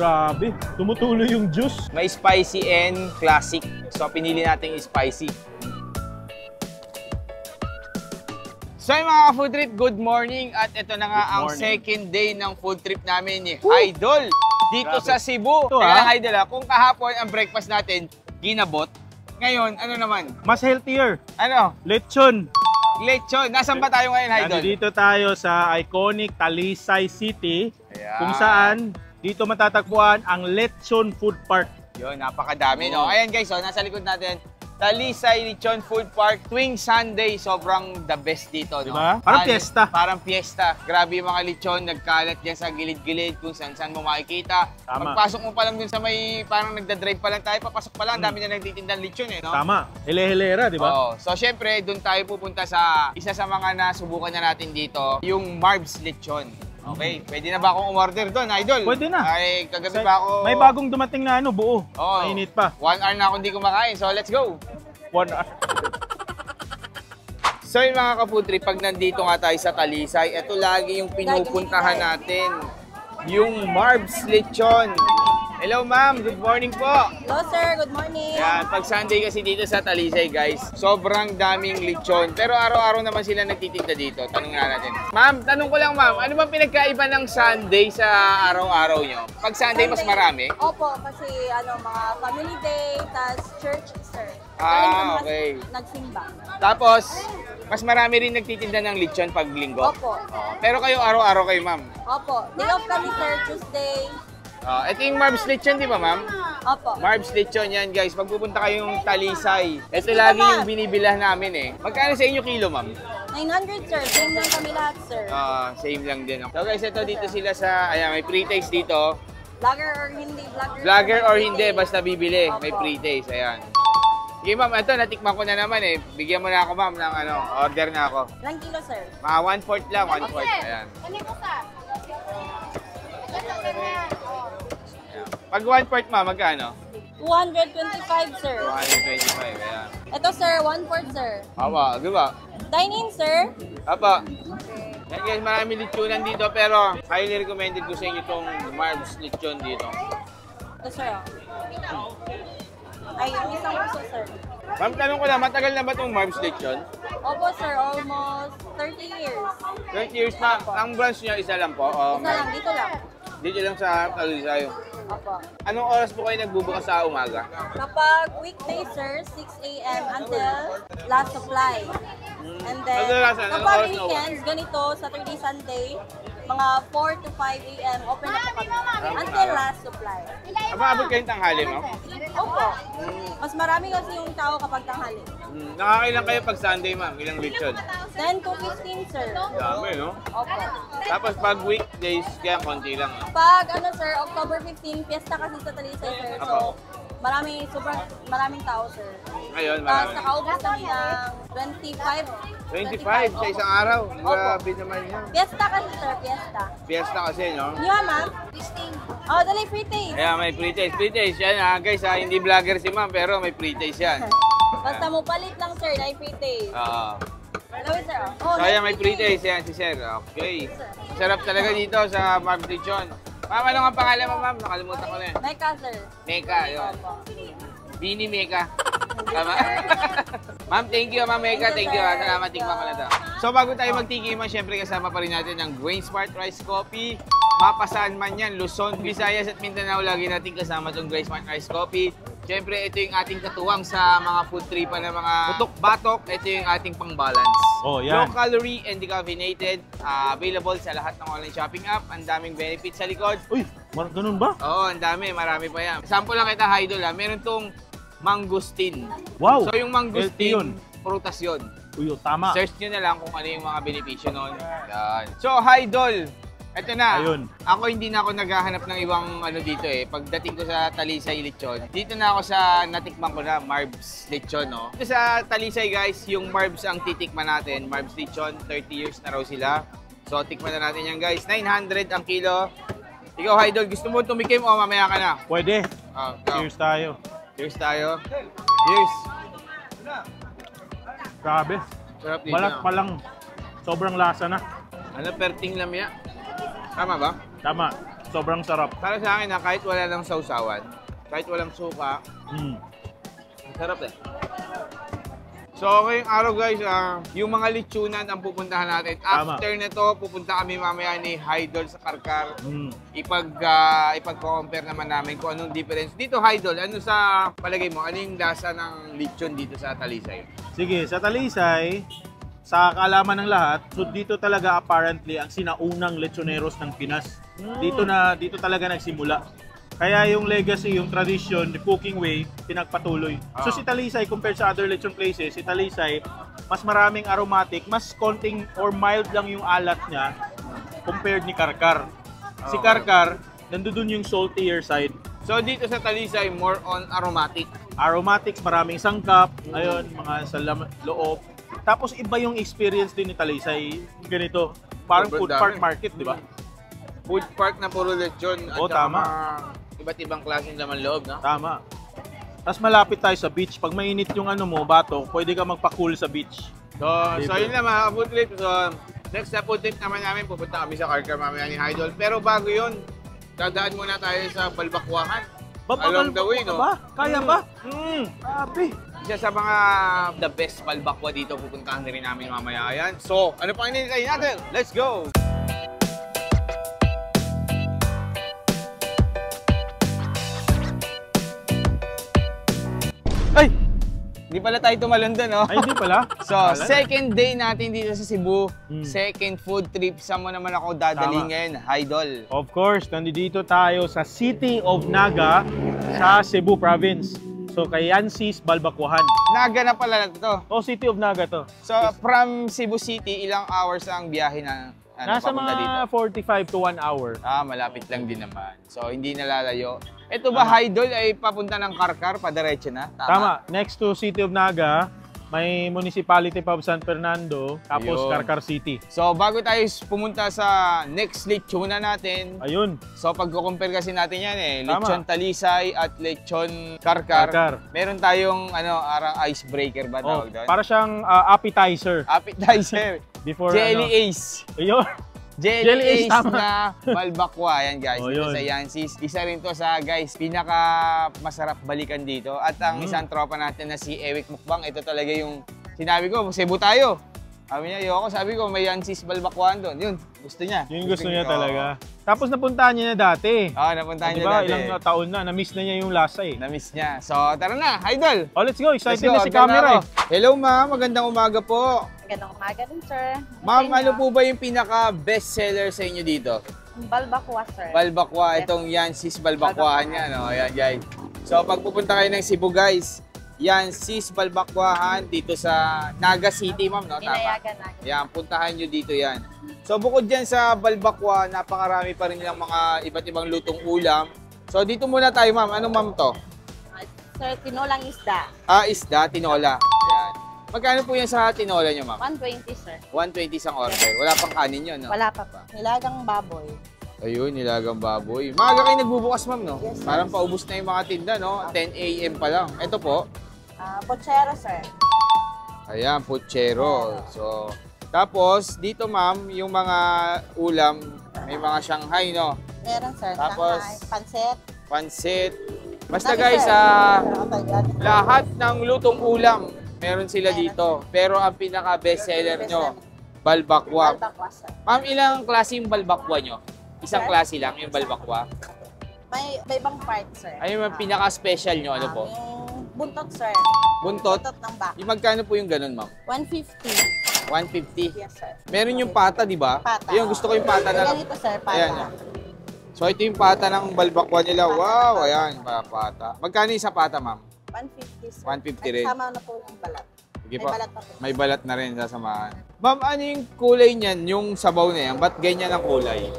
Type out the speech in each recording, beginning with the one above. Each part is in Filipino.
Grabe, tumutuloy yung juice. May spicy and classic. So, pinili natin yung spicy. So yung mga food trip, good morning. At ito na nga ang second day ng food trip namin ni Idol dito sa Cebu. Kaya lang Idol kung kahapon ang breakfast natin, ginabot. Ngayon, ano naman? Mas healthier. Ano? Lechon. Lechon. Nasaan ba tayo ngayon, Idol? Dito tayo sa iconic Talisay City. Ayan. Kung saan dito matatagpuan ang Lechon Food Park. Yun, napakadami, no? Ayan guys, so, nasa likod natin. Talisay Lechon Food Park tuwing Sunday, sobrang the best dito, no? Diba? Parang fiesta. Parang fiesta. Grabe yung mga lechon, nagkalat dyan sa gilid-gilid kung saan mo makikita. Tama. Pagpasok mo pa lang dun sa may, parang nagdadrive pa lang tayo, papasok pa lang, dami na nagtitindang lechon eh, no? Tama. Hele-helera, di ba? Oo. So, syempre, dun tayo pupunta sa isa sa mga nasubukan na natin dito, yung Marbs Lechon. Okay, pwede na ba akong umorder doon, Idol? Pwede na. Ay, kagabi pa ako... May bagong dumating na ano, buo. Oo. Mainit pa. 1 hour na ako hindi kumakain, so let's go! 1 hour. So yung mga ka-food trip, pag nandito nga tayo sa Talisay, ito lagi yung pinupuntahan natin. Yung Marbs Lechon. Hello ma'am, good morning po. Hello sir, good morning. Yan, pag Sunday kasi dito sa Talisay guys, sobrang daming lechon. Pero araw-araw naman sila nagtitinda dito. Tanong nga natin. Ma'am, tanong ko lang ma'am, ano bang pinagkaiba ng Sunday sa araw-araw nyo? Pag Sunday mas marami? Opo, kasi mga family day, tas church sir. Okay. Nagsimba. Tapos, mas marami rin nagtitinda ng lechon pag linggo? Opo. Pero kayo araw-araw kayo ma'am? Opo. Day off kami sir, Tuesday. Ito yung Marbs Lechon, di ba ma'am? Opo. Marbs Lechon yan guys. Pag pupunta kayong Talisay, ito lagi yung binibilah namin eh. Magkano sa inyo kilo ma'am? 900 sir, same lang kami lahat sir. Same lang din. So guys, ito dito sila sa, ayan, may pre-taste dito. Vlogger or hindi, Vlogger or hindi, basta bibili. May pre-taste, ayan. Sige ma'am, ito natikman ko na naman eh. Bigyan mo na ako ma'am ng order na ako. Ilang kilo sir? Mga 1/4 lang, 1/4. Ayan. Pag 1/4 ma'am, magkano? 225 sir. 125, ayan. Ito sir, 1/4 sir. Aba, di ba? Dine-in sir. Apa. Yan guys, marami lechonan dito pero highly recommended ko sa inyo itong Marbs Lechon dito. Ito sir. Ay, isang puso sir. Ma'am, tanong ko lang, matagal na ba itong Marbs Lechon? Opo sir, almost 30 years. 20 years na. Ang branch niya, isa lang po. Isa lang, dito lang. Dito lang sa Talisay. Opo. Anong oras po kayo nagbubukas sa umaga? Kapag weekday, sir, 6 a.m. until last supply. And then, Kadalasan, anong kapag oras na weekends, ganito, Saturday, Sunday, mga 4 to 5 a.m. open na po kami. Until last supply. Abang-abot kayong tanghali, ma'am? Opo. Mas marami kasi yung tao kapag tanghali. Nakakailan kayo pag Sunday, ma'am? Ilang lechon? 10 to 15, sir. Dami, no? Opo. Tapos pag weekdays, kaya konti lang. Pag, sir, October 15, fiesta kasi sa Talisay, sir. So, maraming tao, sir. Ayun, Tapos marami. nakaubos kami ng 25. 25 sa isang araw. Grabe naman yan. Fiesta kasi, sir. Fiesta. Fiesta kasi, no? Di ba, ma'am? Oh, dali, free taste. Kaya may pre-taste. Pre-taste yan ha, guys. Hindi vlogger si ma'am, pero may pre-taste yan. Basta mo palit lang, sir, na free taste. Oo. Gawin, sir. Oh, So, ayan, may pre-taste yan si sir. Okay. Masarap talaga dito sa Marbs Lechon. Ma'am, ano nga pangalan mo, ma'am? Nakalimutan ko na eh. Mecca, sir. Mecca, yun. Opo. Bini Mecca. Tama? Ma'am, thank you, Ma'am Mecca. Thank you. Salamat, tingnan ko na to. So, bago tayo magtikiman, syempre kasama pa rin natin ang Grain Smart Rice Coffee. Mapasaan man yan, Luzon, Visayas at Mindanao, lagi natin kasama itong Grain Smart Rice Coffee. Syempre, ito yung ating katuwang sa mga food tripa ng mga batok. Ito yung ating pang-balance. Oh, yan. Low calorie and decaffeinated. Available sa lahat ng online shopping app. Ang daming benefits sa likod. Uy, ganun ba? Oo, ang dami. Marami pa yan. Sample lang kita, Idol. Meron tong mangustin. Wow! So, yung Healthy yun. mangustin, prutas yun. Uy, tama. Search nyo na lang kung ano yung mga benepisyo nun. Yan. So, Idol, ito na. Ayun. Ako hindi na ako naghahanap ng ibang dito eh. Pagdating ko sa Talisay Lechon, dito na ako sa natikman ko na Marbs Lechon, no? Dito sa Talisay, guys, yung Marbs ang titikman natin. Marbs Lechon, 30 years na raw sila. So, tikman na natin yan, guys. 900 ang kilo. Ikaw, Idol, gusto mo tumikim o mamaya ka na? Pwede. Ikaw. Cheers tayo. Cheers tayo. Cheers. Grabe. Sarap dito. Balat pa lang. Sobrang lasa na. Perting lamya. Tama ba? Tama. Sobrang sarap. Para sa akin, kahit wala ng sausawan, kahit walang suka, ang sarap eh. So, ngayong araw guys, yung mga lechonan ang pupuntahan natin. Tama. After nito, pupunta kami mamaya ni Hydol sa Karkar. Ipag-compare naman namin kung anong difference. Dito, Hydol, ano sa palagay mo? Ano yung lasa ng lechon dito sa Talisay? Sige, sa Talisay, sa kaalaman ng lahat, so dito talaga apparently ang sinaunang lechoneros ng Pinas. Dito talaga nagsimula. Kaya yung legacy, yung tradition, the cooking way, pinagpatuloy. So si Talisay, compared sa other lechon places, si Talisay, mas maraming aromatic, mas konting or mild lang yung alat niya compared ni Karkar. Si Karkar, nandun yung saltier side. So dito sa Talisay, more on aromatic. Aromatics, maraming sangkap, ayun, mga sa loob. Tapos iba yung experience din ni Talisay, ganito, parang food park market, di ba? Food park na puro lechon at tama. Iba't ibang klaseng laman loob, no? Tama. Tapos malapit tayo sa beach. Pag mainit yung bato, pwede ka magpa-cool sa beach. So yun lang mga food trip. So, next na food trip naman namin, pupunta kami sa Karkar mamaya ni Hydol. Pero bago yun, dadaan muna tayo sa Balbakwahan. Along the way, no? Ba? Kaya ba? Grabe. Isa sa mga the best balbakwa dito, pupuntahan na rin namin mamaya yan. So, ano pang hinihintay natin? Let's go! Ay! Hindi pala tayo tumalon doon, no? Ay, hindi pala. So, second day natin dito sa Cebu. Second food trip. Saan mo naman ako dadalhin ngayon, Hydol? Of course, nandito tayo sa City of Naga sa Cebu Province. So, kay Yancy's Balbakwahan. Naga na pala na to. Oh, City of Naga to. So, from Cebu City, ilang hours ang biyahe na nasa mga dito? 45 to 1 hour. Malapit lang din naman. So, hindi nalalayo. Ito ba, Hydol, ay papunta ng Karkar, padiretso na? Tama. Next to City of Naga, may Municipality pa of San Fernando, tapos Ayun. Karkar City. So, bago tayo pumunta sa next lechona natin, Ayun. so pag-compare kasi natin yan Tama. lechon Talisay at lechon Karkar. Meron tayong arang icebreaker ba tawag doon? Para siyang appetizer. Appetizer. Before Jelly Ace. Ayun. Jelly Ace tama. na balbakwa. Yan guys, dito yun. sa Yancy's. Isa rin to sa guys, pinaka masarap balikan dito. At ang isang tropa natin na si Ewik Mukbang, ito talaga yung sinabi ko, Cebu tayo. Sabi niya, ayoko. Sabi ko, may Yancy's balbakwan doon. Yun, gusto niya. Yung gusto niya talaga. Tapos napuntahan niya na dati. Napuntahan niya dati. Ilang taon na, na-miss na niya yung lasa eh. Na-miss niya. So, tara na, Idol! Oh, let's go. Excited na si camera eh. Hello ma'am, magandang umaga po. Magandang umaga din, sir. Ma'am, ano po ba yung pinaka-best seller sa inyo dito? Balbakwa, sir. Balbakwa, Yes. itong Yancy's Balbakwahan niya, no? Ayan, guys. So, pag pupunta kayo ng Cebu, guys, Yancy's Balbakwahan dito sa Naga City, ma'am, no? Tama? Inayagan natin. Yan, puntahan nyo dito yan. So, bukod dyan sa Balbakwa, napakarami pa rin nilang mga iba't ibang lutong ulam. So, dito muna tayo, ma'am. Ano, ma'am, to? Sir, tinolang isda. Isda, tinola. Yan. Magkano po yan sa tinola nyo, ma'am? 120, sir. 120 isang order. Wala pang kanin yun, no? Wala pa po. Nilagang baboy. Ayun, nilagang baboy. Maaga kayo nagbubukas, ma'am, no? Yes, sir. Parang paubos na yung mga tinda, no? 10 a.m. pa lang. Ito po. Pochero, sir. Ayan, puchero. So, tapos, dito, ma'am, yung mga ulam, may mga Shanghai, no? Meron, sir. Tapos, Shanghai, pansit. Pansit. Basta, Dami, guys, sir. lahat ng lutong ulam, meron sila dito. Pero ang pinaka-best seller nyo, balbakwa. Balbakwa, sir. Ma'am, ilang klase yung balbakwa nyo? Isang klase lang yung balbakwa? May ibang part, sir. Ay, yung pinaka-special nyo, ano po? Yung buntot, sir. Buntot? Buntot ng baka. Yung magkano po yung ganun, ma'am? 150. 150. Yes, sir. Meron yung pata, di ba? Pata. Yung gusto ko yung pata na. Ganito, sir. Pata. Ayan. So, ito yung pata ng balbakwa nila. Wow, ayan, pata. Magkano yung sa pata, ma'am? 150, sir. 150 rin. Sama na po yung balat. Sige May po. balat na po. May balat na rin sasamahan. Ma'am, ano yung kulay niyan? Yung sabaw na yan? Ba't ganyan ang kulay?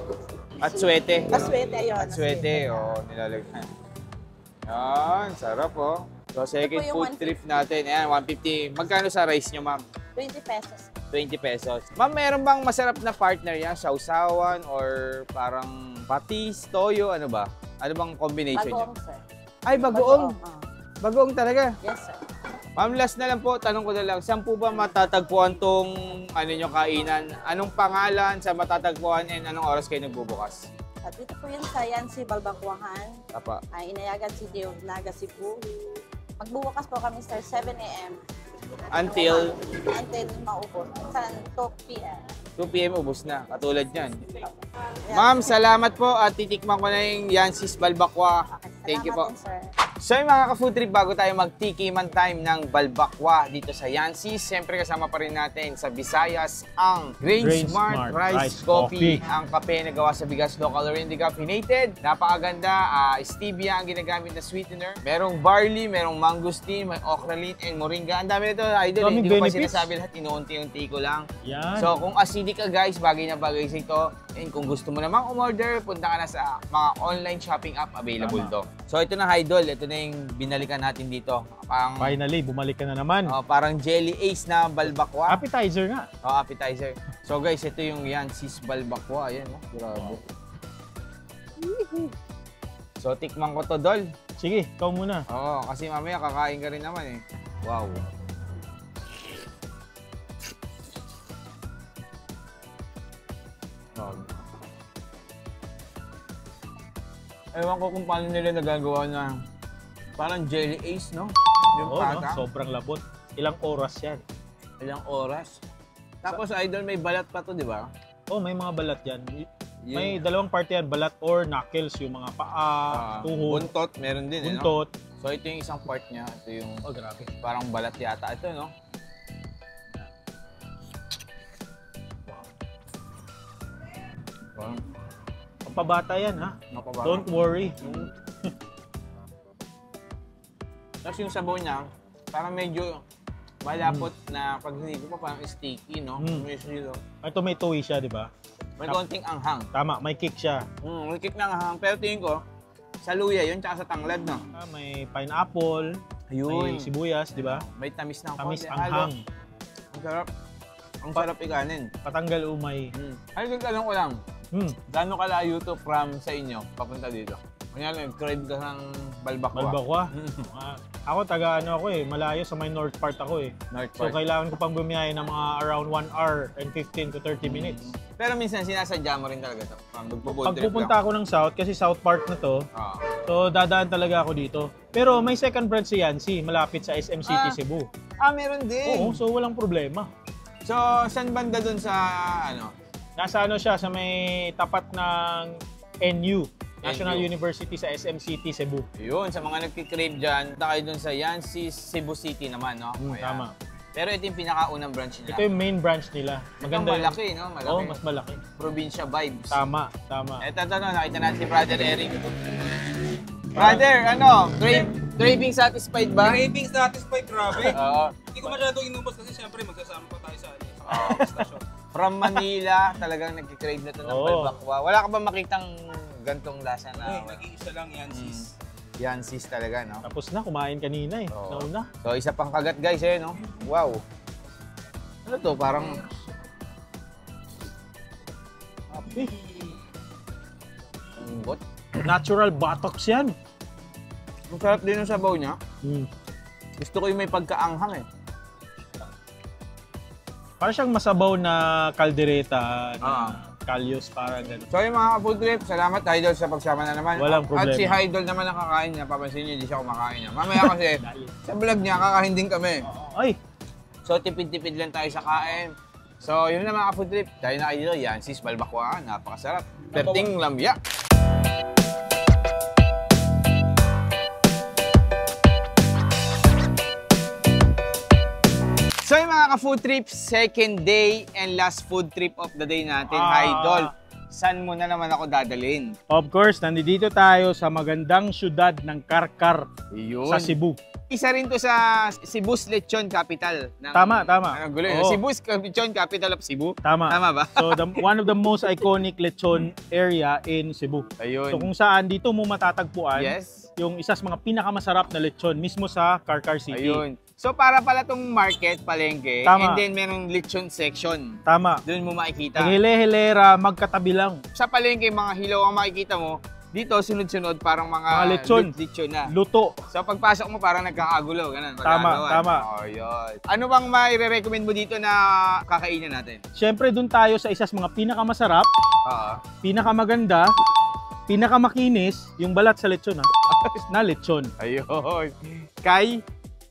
At swete? Aswete, ayun. Swete, oo, nilalagyan. Yan, sarap oh. So, second Ito po yung food trip natin. Ayan, 150. Magkano sa rice nyo, ma'am? 20 pesos. 20 pesos. Ma'am, meron bang masarap na partner yan? Sausawan or parang patis, toyo, ano ba? Ano bang combination niya? Bagoong, sir. Ay, bagoong. ah. Bagoong talaga. Yes, sir. Ma'am, last na lang po, tanong ko na lang, saan po ba matatagpuan tong nyo kainan? Anong pangalan sa matatagpuan and anong oras kayo nagbubukas? At dito po yun sa Yancy, Balbacuahan. Apa. Inayagan City of Naga, Cebu. Magbubukas po kami sa 7 a.m. Until maubos. Sa 2 p.m. 2 p.m. ubos na, katulad yan. Ma'am, salamat po at titikman ko na yung Yancy's Balbacua. Thank you po. Salamat din, sir. So yung mga ka-food trip, bago tayo mag-tikiman time ng Balbacua dito sa Yancy's, siyempre kasama pa rin natin sa Visayas ang Grain Smart Rice Coffee. Ang kape na gawa sa bigas, local or hindi caffeinated. Napakaganda, stevia ang ginagamit na sweetener. Merong barley, merong mangosteen, may ocralin and moringa. Ang dami nito, idol. Hindi ko pa sinasabi lahat, inuunti-unti ko lang. Yan. So kung acidic ka guys, bagay na bagay sa ito. And kung gusto mo namang umorder, punta ka na sa mga online shopping app available to. So ito na idol, ito na yung binalikan natin dito. Parang, Finally, bumalik ka na naman. parang Jelly Ace na Balbacua. Appetizer nga. Appetizer. So guys, ito yung Yancy's Balbacua. Ayan, grabe. So tikman ko to, Dol. Sige, ikaw muna. Oo, kasi mamaya kakain ka rin naman eh. Wow. Ewan ko kung paano nila nagagawa na parang Jelly Ace, no? Yung Oo, no? pata. Sobrang labot. Ilang oras yan. Ilang oras. Tapos idol, may balat pa to, di ba? Oh, may mga balat yan. May dalawang parte yan, balat or knuckles, yung mga paa, tuhod, Buntot, meron din, buntot. eh, no? So ito yung isang part niya. Ito yung Oh, grabe. parang balat yata. Ito, no? Wow. Pampabata yan, ha? Napabara. Don't worry. Tapos yung sabaw niya, parang medyo malapot na pag hinigo pa parang sticky, no? May silo. May tomato siya, di ba? May konting anghang. Tama, may kick siya. May kick na anghang. Pero tingin ko, sa luya yun, tsaka sa tanglad, no? May pineapple, may sibuyas, di ba? May tamis ng Tamis konti. anghang. Ang sarap. Ang sarap ikanin. Patanggal umay. Ay, nagtanong ko lang, gaano kalayo to from sa inyo, papunta dito? Kunyari, crave ka ng Balbacua. Balbacua? Ako, malayo sa may north part ako eh. North So, part. kailangan ko pang bumiyahe ng mga around 1 hour and 15 to 30 minutes. Pero minsan sinasadya mo rin talaga to. Pag pupunta ako ng south, kasi south part na to, so dadaan talaga ako dito. Pero may second branch si Yancy, malapit sa SM City, Cebu. Meron din. Oo, so walang problema. So, saan banda dun sa, ano? Nasa siya, sa may tapat ng NU, National NU. University sa SM City, Cebu. Yun, sa mga nagkikrave dyan, punta kayo dun sa Yancy's Cebu City naman, no? Kaya- Tama. Pero ito yung pinakaunang branch nila. Ito yung main branch nila. Maganda Ito malaki, no? Malaki. Oo, mas malaki. Probinsya vibes. Tama. Ito, nakita natin si Brother Eric. Brother, ano? Craving satisfied ba? Craving satisfied, grabe. Oo. Hindi ko masyadong inubos kasi siyempre magsasama pa tayo sa stasyon. From Manila, talagang nagkikrave na ito ng Oo. Balbacua. Wala ka ba makitang gantong lasa na? Nag-iisa lang yan, sis. Yancy's talaga, no? Tapos na, kumain kanina eh. Oo. Nauna. So, isa pang kagat, guys, eh, no? Wow. Ano to? Parang... Happy. Ang bot. Natural buttocks yan. Ang sarap din yung sabaw niya. Mm. Gusto ko yung may pagkaanghang, eh. Parang siyang masabaw na kaldereta na kalyos, parang gano'n. So yung mga ka-food trip, salamat Idol sa pagsama na naman. Walang problema. At si Idol naman ang kakain niya, papansin niyo, hindi siya kumakain niya. Mamaya kasi sa vlog niya, kakain din kami. Ay! So tipid-tipid lang tayo sa kain. So yun na mga ka-food trip, tayo na kayo dito, Yancy's Balbacua, napakasarap. Perting lamya. So yung mga ka-food trip, second day and last food trip of the day natin, Idol. Saan mo na naman ako dadalhin? Of course, nandito tayo sa magandang syudad ng Karkar Yun. sa Cebu. Isa rin to sa Cebu's Lechon Capital. Tama. Ang gulo yun. Oo. Cebu's Lechon Capital of Cebu. Tama. Tama ba? So, one of the most iconic lechon area in Cebu. Ayun. So, kung saan dito mo matatagpuan Yes. yung isa sa mga pinakamasarap na lechon mismo sa Karkar City. Ayun. So para pala tong market, palengke, Tama. and then merong lechon section. Tama. Doon mo makikita. Hile-hilera, magkatabi lang. Sa palengke, mga hilaw ang makikita mo. Dito, sunod-sunod, parang mga lechon. lechon na. Luto. So pagpasok mo, parang nagkakagulo. Ganun. Tama, tama. Oh, yun. Ano bang mai-recommend mo dito na kakainin natin? Siyempre, dun tayo sa isa sa mga pinakamasarap, Oo. pinakamaganda, Pinakamakinis, yung balat sa lechon ha. Na lechon. Ayun. Kay?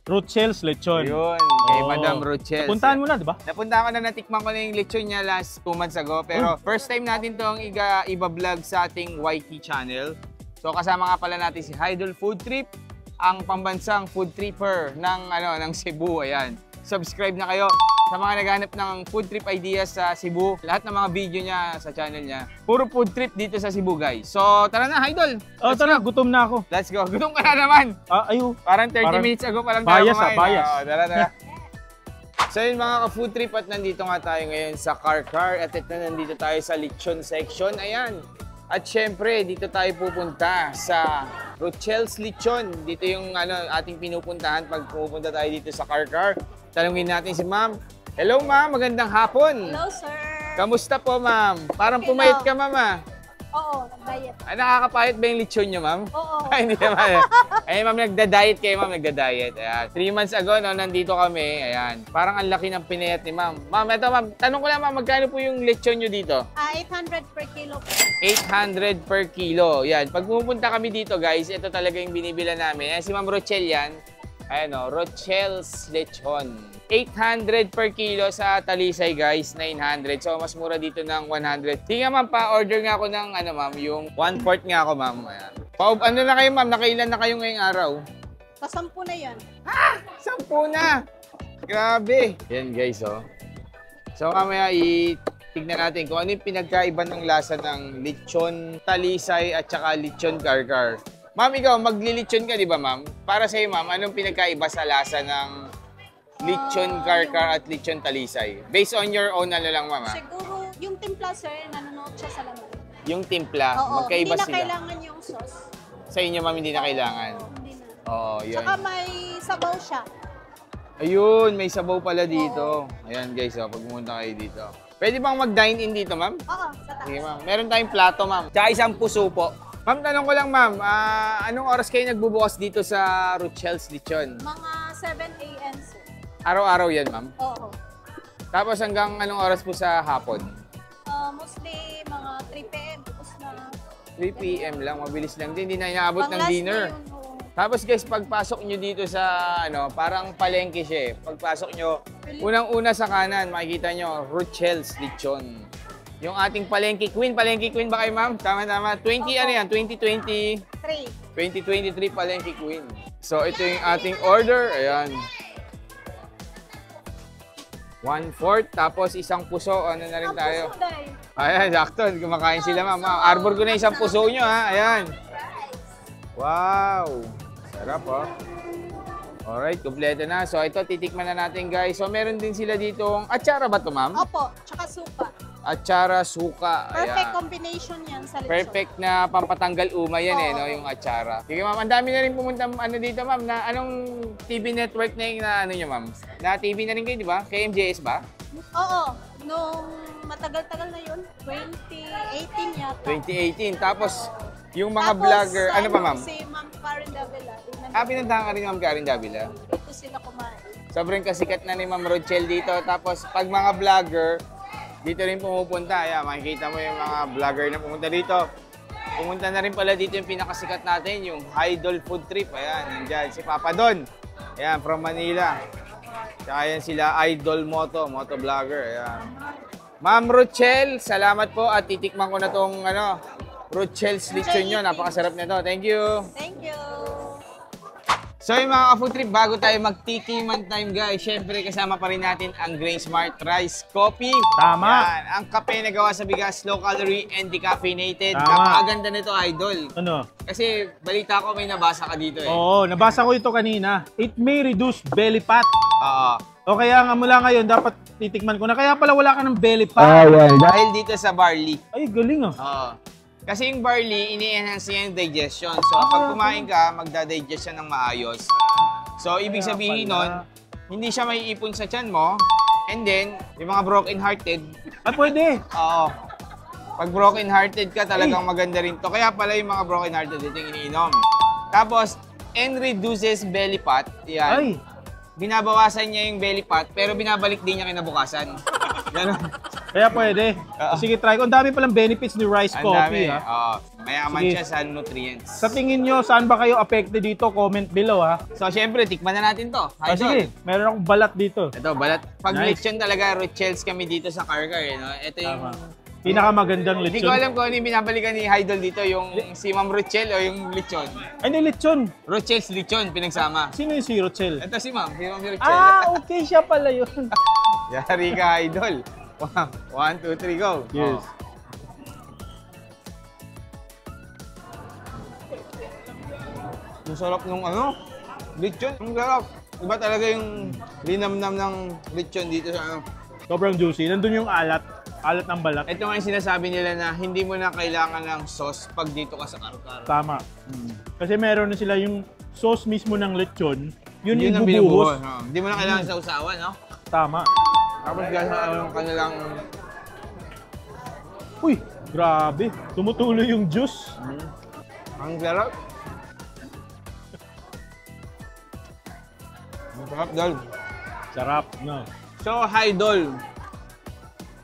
Rochel's lechon. Ayun. Kay Oo. Madam Rochelle. Napuntahan mo na, di ba? Napunta ko na, natikman ko na yung lechon niya last 2 months ago. Pero first time natin itong iba-vlog sa ating YT channel. So kasama nga pala natin si Idol Food Trip, ang pambansang food tripper ng Cebu. Ayan. Subscribe na kayo sa mga naghanap ng food trip ideas sa Cebu. Lahat ng mga video niya sa channel niya. Puro food trip dito sa Cebu, guys. So tara na, Idol. Oh, tara, gutom na ako. Let's go. Gutom ka na naman. Ayo. Parang 30 Parang minutes ago pa lang bias, kumain. bias. Tara. So yun mga ka-food trip at nandito nga tayo ngayon sa Car at ito nandito tayo sa lechon section. Ayan. At syempre, dito tayo pupunta sa Rochelles Lechon. Dito yung ating pinupuntahan pag pupunta tayo dito sa Car. Tanungin natin si Ma'am. Hello Ma'am, magandang hapon. Hello, sir. Kamusta po Ma'am? Parang Okay pumayat lang. ka Ma'am ah. Oo, nag-diet. Ay, nakakapayat ba yung lechon nyo Ma'am? Oo. Ay, hindi naman. Ay, Ma'am, nagda-diet kayo Ma'am, nagda-diet. Ayan. 3 months ago, nandito kami. Ayan. Parang ang laki ng pinayat ni Ma'am. Ma'am, ito Ma'am, tanong ko lang Ma'am, magkano po yung lechon nyo dito? 800 per kilo po. 800 per kilo. Yan. Pag pumunta kami dito, guys, ito talaga yung binibila namin. Ayan, si Ma'am Rochelle yan. Ayan o, Rochelles Lechon. 800 per kilo sa Talisay, guys. 900. So, mas mura dito ng 100. Sige Ma'am, pa-order nga ako ng, Ma'am, yung 1/4 nga ako, Ma'am. Ayan. Ano na kayo, Ma'am? Nakailan na kayo ngayong araw? Pasampu na yan. 10 na! Grabe! Yan, guys, oh. So, mamaya tignan natin kung ano yung pinagkaiba ng lasa ng lechon Talisay at saka lechon Car. Ma'am, ikaw, maglilechon ka, di ba, Ma'am? Para sa'yo, Ma'am, anong pinagkaiba sa lasa ng lechon Car at lechon Talisay? Based on your own lang, Ma'am, ha? Siguro, yung timpla, sir, nanonood siya sa laman. Yung timpla, Oo, magkaiba hindi na sila. kailangan yung sauce. Sa inyo, Ma'am, hindi na kailangan. Hindi na. Oo, yun. Tsaka may sabaw siya. Ayun, may sabaw pala dito. Ayan, guys, pag pumunta kayo dito. Pwede bang mag-dine-in dito, Ma'am? Oo, sa taas. Sige, Ma'am. Meron tayong plato, Ma'am. Tsaka isang puso po. Ma'am, tanong ko lang, Ma'am. Anong oras kayo nagbubukas dito sa Rochelles Lechon? Mga 7 a.m., sir. Araw-araw yan, Ma'am. Oo. Tapos hanggang anong oras po sa hapon? Mostly, mga 3 p.m. Tapos na. 3 p.m. lang. Mabilis lang din. Hindi na inaabot ng Pang-last dinner. na yun, oo. Tapos guys, pagpasok nyo dito sa, parang palengke siya eh. Pagpasok nyo, unang-una sa kanan, makikita nyo, Rochelles Lechon. Yung ating palengke queen ba kayo, Ma'am? Tama. 2023 palengke queen. So, ito yung ating order. Ayan. 1/4, tapos isang puso. Ano na rin tayo? Ang puso, day. Ayan, sakto. Kumakain sila, Ma'am. Arbor ko na isang puso nyo, ha? Ayan. Wow! Sarap, oh. Alright, kompleto na. So, ito, titikman na natin, guys. So, meron din sila ditong atsara ba ito, Ma'am? Opo, tsaka suka. Atsara, suka. Perfect Ayan. combination yan sa lechon. Perfect na pampatanggal umay yan, Oo. yung atsara. Sige, Ma'am. Ang dami na rin pumunta dito, Ma'am. Na anong TV network na yung nyo, Ma'am? Na TV na rin kayo, di ba? KMJS ba? Oo, nung matagal-tagal na yun, 2018 yata. 2018. Tapos, yung mga Tapos, vlogger, ano pa, Ma'am? Si Ma'am Karen Davila. Pinuntahan ka rin, Ma'am Karen Davila. Dito sila kumain. Sobrang kasikat na ni Ma'am Rochelle dito. Tapos, pag mga vlogger, dito rin pumupunta. Ayan, makikita mo yung mga vlogger na pumunta dito. Pumunta na rin pala dito yung pinakasikat natin, yung Idol Food Trip. Ayan, nandyan, si Papa Don. Ayan, from Manila. Tsaka yan sila, Idol Moto vlogger. Ayan. Ma'am Rochelle, salamat po at titikman ko na tong Rochelles Lechon nyo. Napakasarap nito. Thank you. Thank you. So yung mga ka-food trip, bago tayo mag-tikiman time guys, syempre kasama pa rin natin ang Grain Smart Rice Coffee. Tama. Yan, ang kape na gawa sa bigas, low calorie and decaffeinated. Tama. Napakaganda nito, Idol. Ano? Kasi balita ko may nabasa ka dito eh. Oo, nabasa ko ito kanina. It may reduce belly fat. Oo. O kaya nga mula ngayon, dapat titikman ko na. Kaya pala wala ka ng belly fat. Dahil dito sa barley. Ay, galing ah. Oo. Kasi yung barley, ini-enhance niya yung digestion. So, pag kumain ka, magda-digest siya ng maayos. So, ibig sabihin nun, hindi siya may ipon sa tiyan mo. And then, yung mga broken-hearted, Ay, pwede. oo. Pag broken-hearted ka, talagang maganda rin to. Kaya pala yung mga broken-hearted, ito yung iniinom. Tapos, and reduces belly fat. Yan. Ay, Binabawasan niya yung belly fat, pero binabalik din niya kinabukasan. Ganon. kaya pwede. Oo. Sige, try ko. Ang dami palang benefits ni rice Ang coffee dami. ha. Oo. Mayaman Sige. siya sa nutrients. Sa tingin nyo, saan ba kayo affected dito? Comment below ha. So, syempre, tikman na natin to. Ah, Idol. sige, meron akong balat dito. Ito, balat. Pag Nice. lechon talaga, Rochels kami dito sa Karkar. Eh, no? Ito yung... Tama. Pinakamagandang Hindi lechon. ko alam kung ano yung binabalikan ni Idol dito, yung si Ma'am Rochelle o yung lechon. Ay, hindi lechon. Rochelles lechon, pinagsama. Sino yung si Rochelle? Ito si Ma'am Rochelle. Ah, okay siya pala yun. Yari ka, Idol. 1, 2, 3, go. Yes. Ang sarap nung ano, lechon. Ang sarap. Iba talaga yung linamnam ng lechon dito sa ano. Sobrang juicy. Nandun yung alat. Alat ng balat. Ito nga yung sinasabi nila na hindi mo na kailangan ng sauce pag dito ka sa Karkar. Tama. Kasi meron na sila yung sauce mismo ng lechon. Yun Yun ang ibubuhos. binubuhos. No? Hindi mo na kailangan sa usawan, no? Tama. Tapos gasa yung kanilang... Uy, grabe. Tumutuloy yung juice. Ang sarap. Ang sarap, Dol. Sarap, no? So, Idol,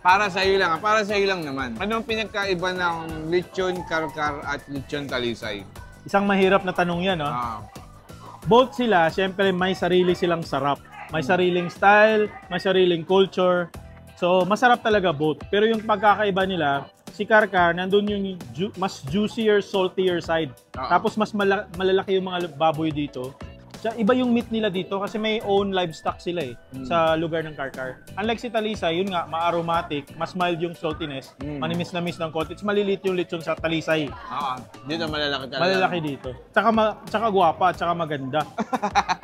para sa iyo lang naman. Anong pinagkaiba ng lechon Karkar at lechon Talisay? Isang mahirap na tanong yan, no? Ah, Both sila, syempre may sarili silang sarap. May sariling style, may sariling culture. So, masarap talaga both. Pero yung pagkakaiba nila, si Karkar, nandun yung mas juicier, saltier side. Tapos mas malalaki yung mga baboy dito. So, iba yung meat nila dito kasi may own livestock sila eh sa lugar ng Karkar. Unlike si Talisay, yun nga, ma-aromatic, mas mild yung saltiness, manimis-namis ng konti. It's maliliit yung lechon sa Talisay. dito malalaki talaga. Malalaki dito. Tsaka gwapa, tsaka maganda.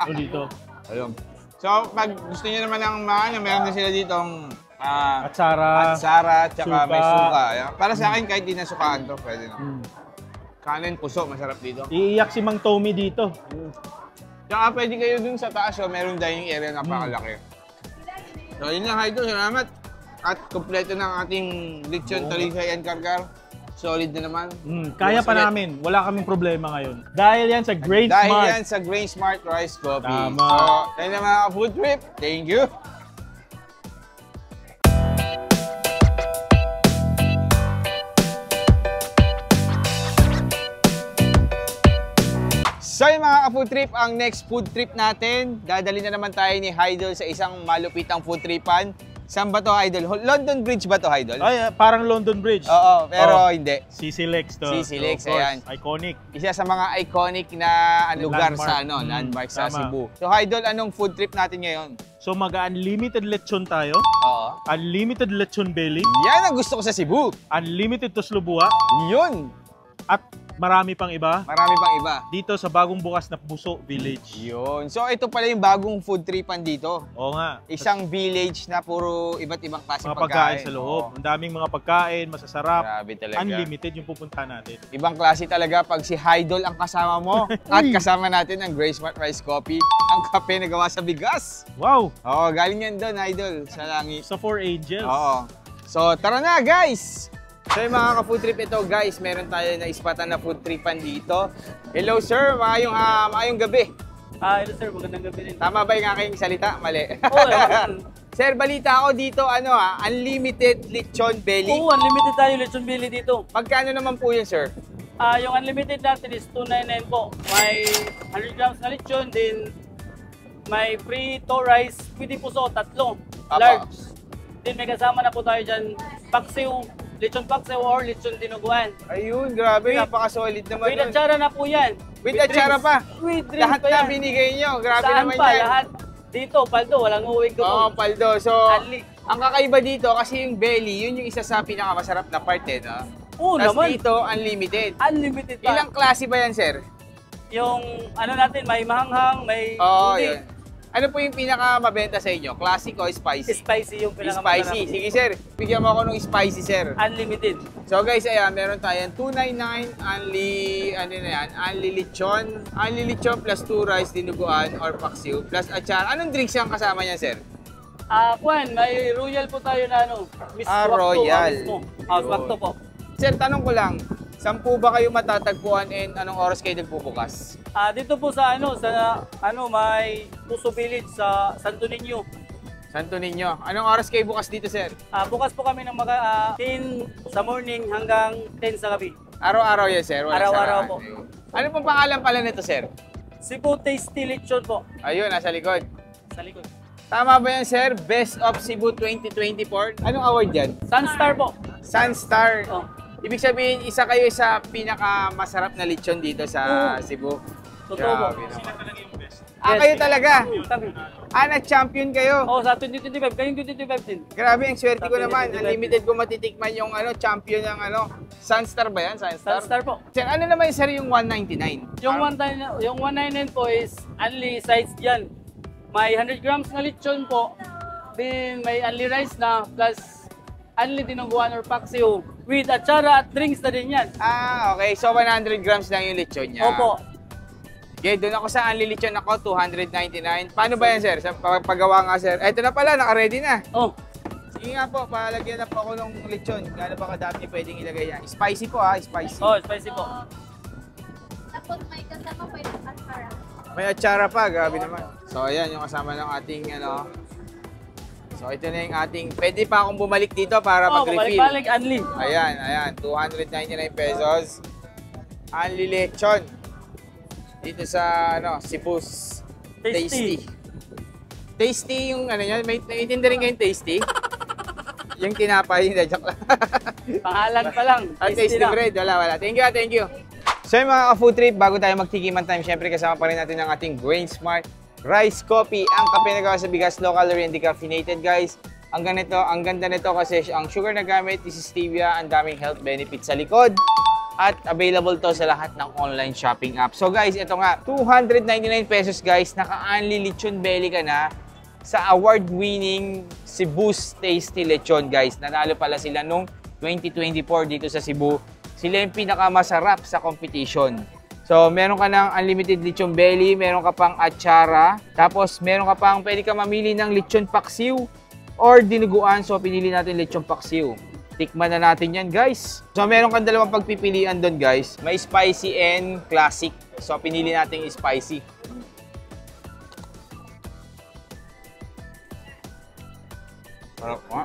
O dito. Ayun. So, pag gusto niyo naman ng mga, meron na sila ditong Atsara. atsara, tsaka may suka. suka. Ayan. Para sa akin, kahit di na sukaan to, pwede na. Kanin, puso, masarap dito. Iiyak si Mang Tommy dito. Tsaka pwede kayo dun sa taas, so meron dining area na napakalaki. So, yun lang, Idol. Salamat. At kompleto ng ating lechon, Talisay and Karkar. Solid na naman. Kaya pa Ulit. namin. Wala kaming problema ngayon. Dahil yan sa Great Dahil Smart. yan sa Grain Smart Rice Coffee. Tama. So, tayo na mga food trip. Thank you. So yung mga ka-food trip, ang next food trip natin, dadali na naman tayo ni Idol sa isang malupitang food tripan. Saan ba to, Idol? London Bridge ba to, Idol? Ay, parang London Bridge. Oo, pero hindi. CC Lex to. CC Lex, So, of course, ayan. Iconic. Isa sa mga iconic na lugar sa Landmark. landmark sa Tama. Cebu. So, Idol, anong food trip natin ngayon? So mag-unlimited lechon tayo. Oo. Unlimited lechon belly. Yan ang gusto ko sa Cebu. Unlimited toslubua. Yun. At marami pang iba. Marami pang iba. Dito sa bagong bukas na Puso Village. Yun. So, ito pala yung bagong food tripan dito. Oo nga. Isang village na puro iba't ibang klaseng Mga pagkain sa loob. Ang daming mga pagkain, masasarap. Grabe talaga. Unlimited yung pupuntahan natin. Ibang klase talaga pag si Idol ang kasama mo. At kasama natin ang Grain Smart Rice Coffee. Ang kape na gawa sa bigas. Wow! Oo, galing yan doon, Idol. Sa langit. Sa Four Angels. Oo. So, tara na, guys! So, yung mga ka-food trip ito, guys, meron tayo na ispatan na food tripan dito. Hello, sir. Maayong gabi. Hello sir, magandang gabi rin. Tama ba yung aking salita? Mali. Oo, Sir, balita ako dito, unlimited lechon belly. Oo, unlimited tayo lechon belly dito. Magkano naman po yun, sir? Yung unlimited natin is 299 po. May 100 grams na lechon, din may free to rice, pwede puso, tatlo, Apa. large. Din may kasama na po tayo dyan, paksiw, lechon paksiw or lechon dinuguan. Ayun, grabe. With- Napaka-solid naman With yun. atsara na po yan. With atsara drinks. pa. With drinks Lahat pa na yan. binigay nyo. Grabe Saan naman pa? yan. Lahat. Dito, paldo, walang uwing Oo, doon. paldo. So, Unli- ang kakaiba dito, kasi yung belly, yun yung isa sa pinakamasarap na part, eh, no? Oo Tapos naman. dito, unlimited. Unlimited pa. Ilang klase ba yan, sir? Yung ano natin, may mahanghang, may Oo, hindi. yun. Ano po yung pinakamabenta sa inyo? Classic o spicy? Spicy yung Spicy. Sige, sir. Bigyan mo ako ng spicy, sir. Unlimited. So guys, ayan, meron tayong 299 only lechon plus 2 rice dinuguan or paksiw plus atsara. Anong drinks yung kasama niya, sir? Juan, may royal po tayo na ano, Miss Wakto, Royal. mismo. Wakto po. Sir, tanong ko lang, saan po ba kayo matatagpuan and anong oras kayo nagbubukas? Dito po sa may Puso Village sa Santo Niño. Santo Niño. Anong oras kayo bukas dito, sir? Bukas po kami ng 10 sa morning hanggang 10 sa gabi. Araw-araw yan, sir? Walang Araw-araw saraan. po. Ayun. Ano pong pangalan pala nito, sir? Cebu Tasty Lechon po. Ayun, nasa likod. Sa likod. Tama ba yan, sir? Best of Cebu 2024? Anong award yan? Sunstar po. Sunstar. Oh. Ibig sabihin, isa kayo sa pinakamasarap na lechon dito sa Cebu. Totoo po. Grabe naman. Kayo talaga? Na-champion kayo. Oh, sa 2025. Kayong 2025 din. Grabe, ang swerte ko Sa naman. 2025. Unlimited ko matitikman yung champion ng Sunstar ba yan? Sunstar? Sunstar po. Sir, ano naman sir yung 199? Yung 199 po is only sides dyan. May 100 grams na lechon po. Then may only rice na plus only dinuguan or paksiw. With atsara at drinks na din yan. Okay. So 100 grams lang yung lechon niya. Opo. Okay, doon ako sa unli lechon ako, 299. Paano ba yan sir? Sa paggawa nga sir. Eto na pala, naka-ready na. Oh. Sige nga po, palagyan na po ako ng lechon. Gano'n ba kadami pwedeng ilagay yan? Spicy po ha, spicy. Oh, spicy po. Tapos may kasama pa yung atsara. May atsara pa, grabe naman. So ayan, yung kasama ng ating So ito na yung ating, pwede pa akong bumalik dito para Oh, mag-refill. balik only. Ayan, 299 pesos. Unli lechon. Dito sa Cebu's Tasty. Tasty yung yan, may naiintindihan rin kayong tasty? Yung tinapay, hindi, joke lang. Pangalan pa lang. Tasty na. bread, wala. Thank you. So yung mga ka-food trip, bago tayo magtikiman time, syempre kasama pa rin natin ang ating Grain Smart Rice Coffee. Ang kape na gawa sa bigas, low calorie and decaffeinated guys. Ang ganda nito kasi ang sugar na gamit is stevia, ang daming health benefits sa likod. At available to sa lahat ng online shopping app. So guys, ito nga, 299 pesos guys, naka-unli lechon belly ka na sa award-winning Cebu's Tasty Lechon guys. Nanalo pala sila nung 2024 dito sa Cebu. Sila yung pinakamasarap sa competition. So, meron ka ng unlimited lechon belly, meron ka pang atsara, tapos meron ka pang, pwede ka mamili ng lechon paksiw or dinuguan. So, pinili natin lechon paksiw. Tikman na natin yan, guys. So, meron kang dalawang pagpipilian doon, guys. May spicy and classic. So, pinili natin yung spicy. Sarap nga.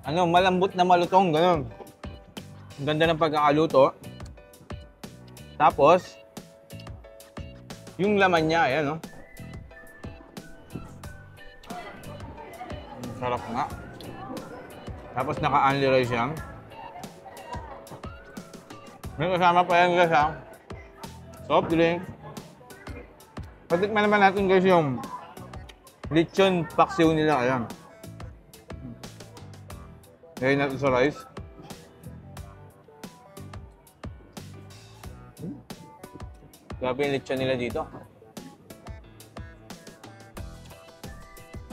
Malambot na malutong, ganun. Ang ganda ng pagkakaluto. Tapos, yung laman niya, ayan, no? Sarap nga. Tapos naka-unli rice yan. May kasama pa yan guys, ha? Soft drink. Patikman naman natin guys yung lechon paksiw nila, ayan. Ngayon natin sa rice. Grabe yung lechon nila dito.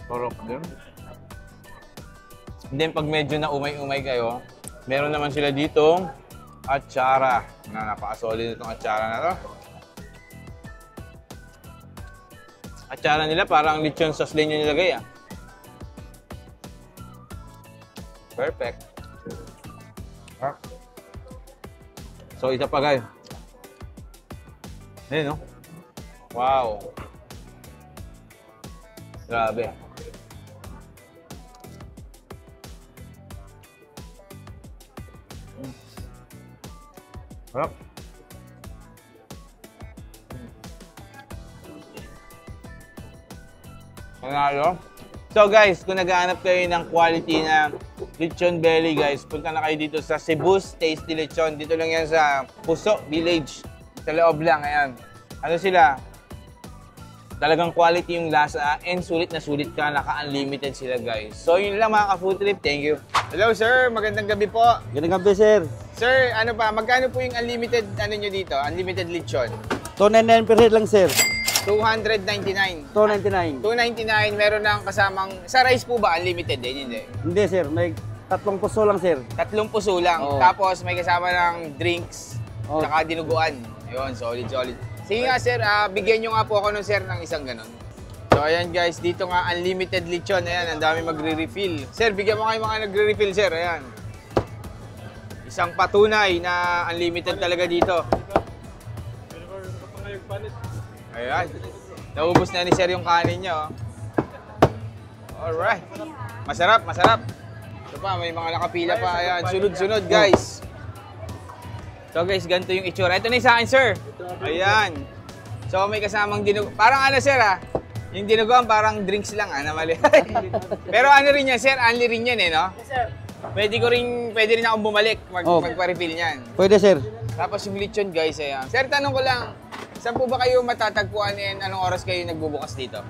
Sarap din. And then pag medyo na umay-umay kayo, meron naman sila dito atsara. Napaka-solid itong atsara na to. Atsara nila parang lechon sauce din yung nilagay, ah. Perfect. So isa pa guys. Ayun, no? Wow. Grabe. Sarap. Panalo. So guys, kung naghahanap kayo ng quality na lechon belly guys, punta na kayo dito sa Cebu's Tasty Lechon. Dito lang yan sa Puso Village. Sa loob lang, ayan. Ano sila? Talagang quality yung lasa and sulit na sulit ka, naka-unlimited sila guys. So yun lang mga ka-food trip, thank you. Hello sir, magandang gabi po. Magandang gabi, sir. Sir, ano ba, magkano po yung unlimited nyo dito? Unlimited lechon? 299 per head lang, sir. 299. 299. 299, meron ng kasamang, sa rice po ba unlimited din? Hindi. Hindi, sir. May 3 puso lang, sir. 3 puso lang. Oo. Tapos may kasama ng drinks, Oo. saka dinuguan. Ayun, solid. Sige nga sir, bigyan nyo nga po ako nun sir ng isang ganon. So ayan guys, dito nga unlimited lechon. Ayan, ang dami magre-refill. Sir, bigyan mo kayo mga nagre-refill sir. Ayan. Isang patunay na unlimited talaga dito. Ayan. Naubos na ni sir yung kanin niya. Oh. Alright. Masarap, masarap. Ito pa, may mga nakapila pa. Ayan, sunod-sunod guys. So guys, ganito yung itsura. Ito na yung sa akin, sir. Ayan. So may kasamang dinugo. Parang ano, sir, ha? Yung dinuguan parang drinks lang, na mali. Pero ano rin yan, sir? Only rin yan, no? Yes, sir. Pwede rin akong bumalik, magpa-refill niyan. Pwede, sir. Tapos yung lechon, guys, ayan. Sir, tanong ko lang, saan po ba kayo matatagpuan and anong oras kayo nagbubukas dito?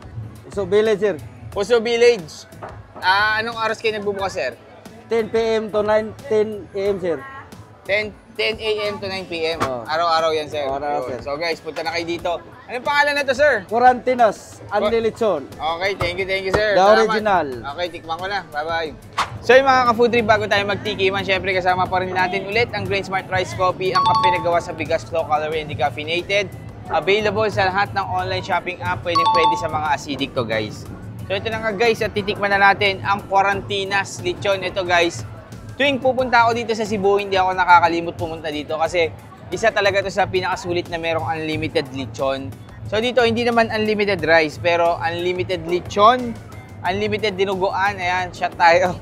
So, village, sir. Puso Village. Anong oras kayo nagbubukas, sir? 10 p.m. to 10 a.m., sir. 10 a.m. to 9 p.m. Oh. Araw-araw yan, sir. Araw-araw, Yun. sir. So guys, punta na kayo dito. Anong pangalan na to, sir? Quarantinas, Anlilitsyon. Okay, thank you, sir. The Salamat. original. Okay, tikman ko na. Bye-bye. So yung mga ka-food trip, bago tayo magtikiman, syempre kasama pa rin natin ulit ang Grain Smart Rice Coffee, ang kape na gawa sa bigas, low calorie and decaffeinated. Available sa lahat ng online shopping app, pwede sa mga acidic to, guys. So ito na nga, guys, at titikman na natin ang Quarantinas Lechon. Ito, guys, tuwing pupunta ako dito sa Cebu, hindi ako nakakalimot pumunta dito kasi isa talaga to sa pinakasulit na merong unlimited lechon. So dito, hindi naman unlimited rice, pero unlimited lechon, unlimited dinuguan. Ayan, shot tayo.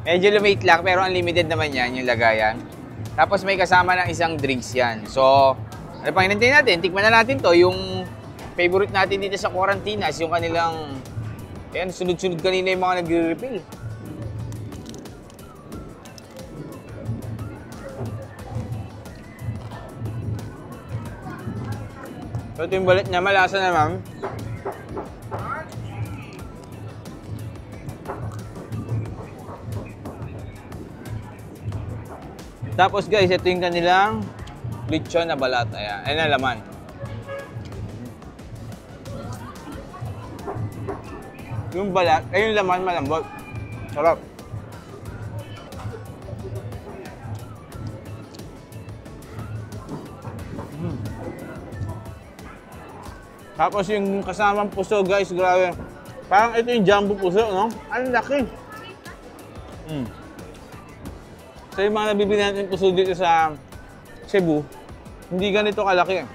Medyo lumate lang, pero unlimited naman yan, yung lagayan. Tapos may kasama ng isang drinks yan. So, ano pang hinintay natin? Tikman na natin to. Yung favorite natin dito sa Quarantinas, yung kanilang, ayan, sunod-sunod kanina yung mga nagre-refill. So ito yung balat niya, malasa naman. Tapos guys, ito yung kanilang lechon na balat. Ayan, ayan ang laman. Yung balat, ay yung laman malambot. Sarap. Tapos yung kasamang puso, guys, grabe. Parang ito yung jumbo puso, no? Ang laki. So yung mga nabibili natin puso dito sa Cebu, hindi ganito kalaki.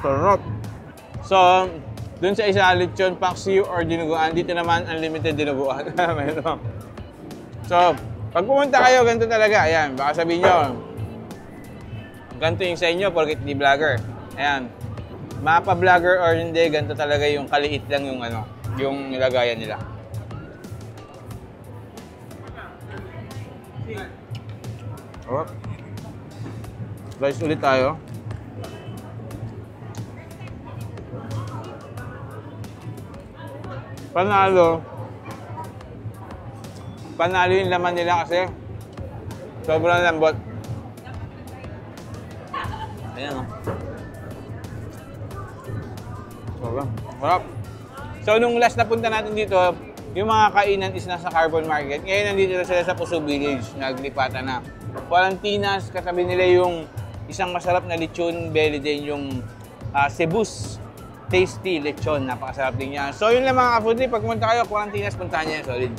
Sarap. So, dun sa isa, lechon, paksiw, or dinuguan, dito naman unlimited dinuguan. So, pag pumunta kayo, ganito talaga. Ayan, baka sabihin nyo, ganito yung sa inyo, porkit di vlogger. Ayan. Mapa-vlogger or hindi, ganito talaga yung kaliit lang yung yung nilagayan nila. Oh. Guys, ulit tayo. Panalo. Panalo yung laman nila kasi sobrang lambot. Ayan, o. Sarap. So, nung last na punta natin dito, yung mga kainan is nasa Carbon Market. Ngayon, nandito na sila sa Puso Village. Naglipatan na. Quarantinas, katabi nila yung isang masarap na lechon belly din, yung Cebu's Tasty Lechon. Napakasarap din yan. So, yun lang mga ka-foodie. Pag pumunta kayo, Quarantinas, puntahan niya. Solid.